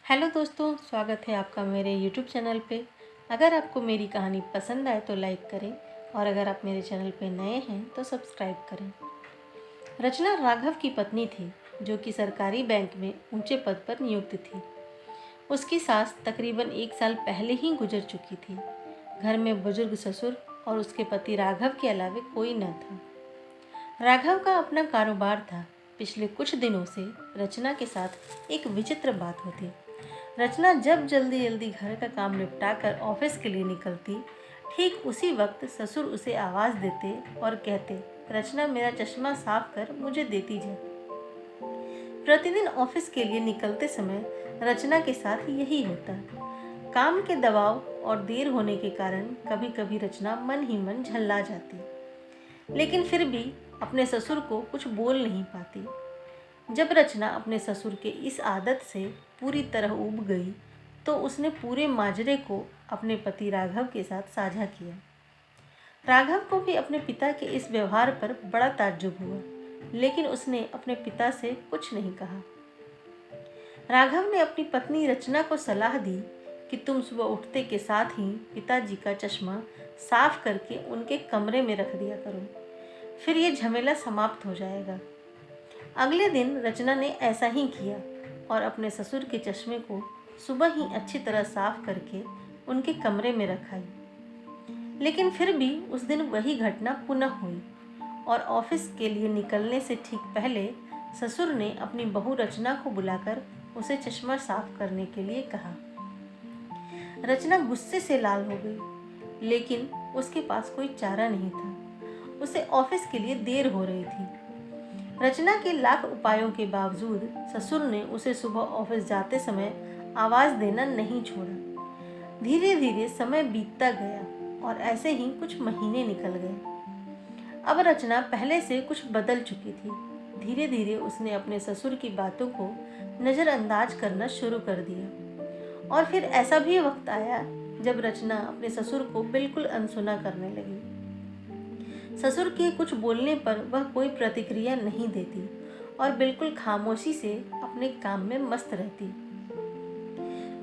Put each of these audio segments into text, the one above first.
Hello दोस्तों, स्वागत है आपका मेरे यूट्यूब चैनल पे। अगर आपको मेरी कहानी पसंद आए तो लाइक करें और अगर आप मेरे चैनल पे नए हैं तो सब्सक्राइब करें। रचना राघव की पत्नी थी जो कि सरकारी बैंक में ऊंचे पद पर नियुक्त थी। उसकी सास तकरीबन 1 साल पहले ही गुजर चुकी थी। घर में बुजुर्ग ससुर और उसके पति राघव के अलावे कोई न था। राघव का अपना कारोबार था। पिछले कुछ दिनों से रचना के साथ एक विचित्र बात होती। रचना जब जल्दी जल्दी घर का काम निपटा कर ऑफिस के लिए निकलती, ठीक उसी वक्त ससुर उसे आवाज़ देते और कहते, रचना मेरा चश्मा साफ कर मुझे देती जा। प्रतिदिन ऑफिस के लिए निकलते समय रचना के साथ यही होता। काम के दबाव और देर होने के कारण कभी कभी रचना मन ही मन झल्ला जाती, लेकिन फिर भी अपने ससुर को कुछ बोल नहीं पाती। जब रचना अपने ससुर के इस आदत से पूरी तरह ऊब गई तो उसने पूरे माजरे को अपने पति राघव के साथ साझा किया। राघव को भी अपने पिता के इस व्यवहार पर बड़ा ताज्जुब हुआ, लेकिन उसने अपने पिता से कुछ नहीं कहा। राघव ने अपनी पत्नी रचना को सलाह दी कि तुम सुबह उठते के साथ ही पिताजी का चश्मा साफ करके उनके कमरे में रख दिया करो, फिर ये झमेला समाप्त हो जाएगा। अगले दिन रचना ने ऐसा ही किया और अपने ससुर के चश्मे को सुबह ही अच्छी तरह साफ करके उनके कमरे में रखाई। लेकिन फिर भी उस दिन वही घटना पुनः हुई और ऑफिस के लिए निकलने से ठीक पहले ससुर ने अपनी बहू रचना को बुलाकर उसे चश्मा साफ करने के लिए कहा। रचना गुस्से से लाल हो गई, लेकिन उसके पास कोई चारा नहीं था। उसे ऑफिस के लिए देर हो रही थी। रचना के लाख उपायों के बावजूद ससुर ने उसे सुबह ऑफिस जाते समय आवाज़ देना नहीं छोड़ा। धीरे धीरे समय बीतता गया और ऐसे ही कुछ महीने निकल गए। अब रचना पहले से कुछ बदल चुकी थी। धीरे धीरे उसने अपने ससुर की बातों को नज़रअंदाज करना शुरू कर दिया और फिर ऐसा भी वक्त आया जब रचना अपने ससुर को बिल्कुल अनसुना करने लगी। ससुर के कुछ बोलने पर वह कोई प्रतिक्रिया नहीं देती और बिल्कुल खामोशी से अपने काम में मस्त रहती।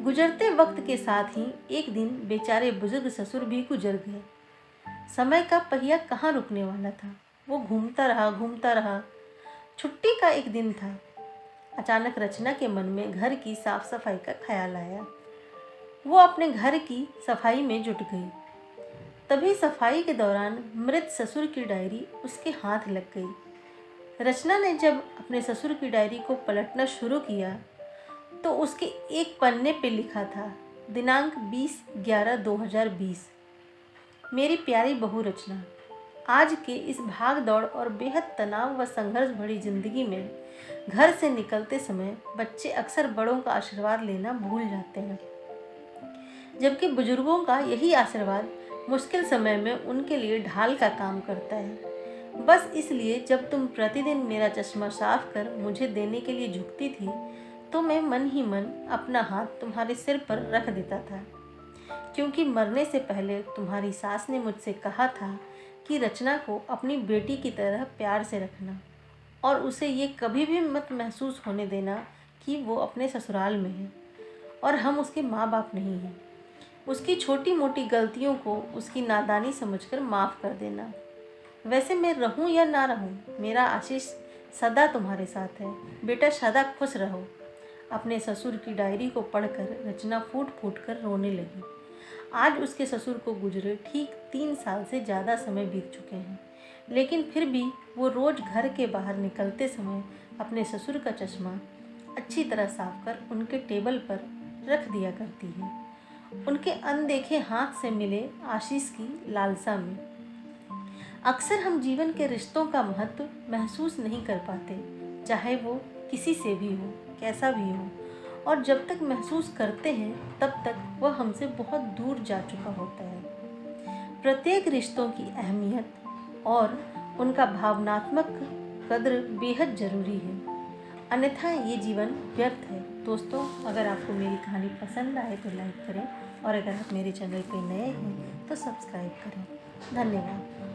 गुजरते वक्त के साथ ही एक दिन बेचारे बुजुर्ग ससुर भी गुजर गए। समय का पहिया कहाँ रुकने वाला था, वो घूमता रहा। छुट्टी का एक दिन था। अचानक रचना के मन में घर की साफ सफाई का ख्याल आया। वो अपने घर की सफाई में जुट गई। तभी सफाई के दौरान मृत ससुर की डायरी उसके हाथ लग गई। रचना ने जब अपने ससुर की डायरी को पलटना शुरू किया तो उसके एक पन्ने पे लिखा था, दिनांक 20/11/2020। मेरी प्यारी बहू रचना, आज के इस भाग दौड़ और बेहद तनाव व संघर्ष भरी जिंदगी में घर से निकलते समय बच्चे अक्सर बड़ों का आशीर्वाद लेना भूल जाते हैं, जबकि बुजुर्गों का यही आशीर्वाद मुश्किल समय में उनके लिए ढाल का काम करता है। बस इसलिए जब तुम प्रतिदिन मेरा चश्मा साफ कर मुझे देने के लिए झुकती थी तो मैं मन ही मन अपना हाथ तुम्हारे सिर पर रख देता था, क्योंकि मरने से पहले तुम्हारी सास ने मुझसे कहा था कि रचना को अपनी बेटी की तरह प्यार से रखना और उसे ये कभी भी मत महसूस होने देना कि वो अपने ससुराल में है और हम उसके माँ बाप नहीं हैं। उसकी छोटी मोटी गलतियों को उसकी नादानी समझकर माफ़ कर देना। वैसे मैं रहूं या ना रहूं, मेरा आशीष सदा तुम्हारे साथ है। बेटा सदा खुश रहो। अपने ससुर की डायरी को पढ़कर रचना फूट फूट कर रोने लगी। आज उसके ससुर को गुजरे ठीक 3 साल से ज़्यादा समय बीत चुके हैं, लेकिन फिर भी वो रोज़ घर के बाहर निकलते समय अपने ससुर का चश्मा अच्छी तरह साफ कर उनके टेबल पर रख दिया करती है, उनके अनदेखे हाथ से मिले आशीष की लालसा में। अक्सर हम जीवन के रिश्तों का महत्व महसूस नहीं कर पाते, चाहे वो किसी से भी हो, कैसा भी हो, और जब तक महसूस करते हैं तब तक वह हमसे बहुत दूर जा चुका होता है। प्रत्येक रिश्तों की अहमियत और उनका भावनात्मक कद्र बेहद ज़रूरी है, अन्यथा ये जीवन व्यर्थ है। दोस्तों, अगर आपको मेरी कहानी पसंद आए तो लाइक करें और अगर आप मेरे चैनल पर नए हैं तो सब्सक्राइब करें। धन्यवाद।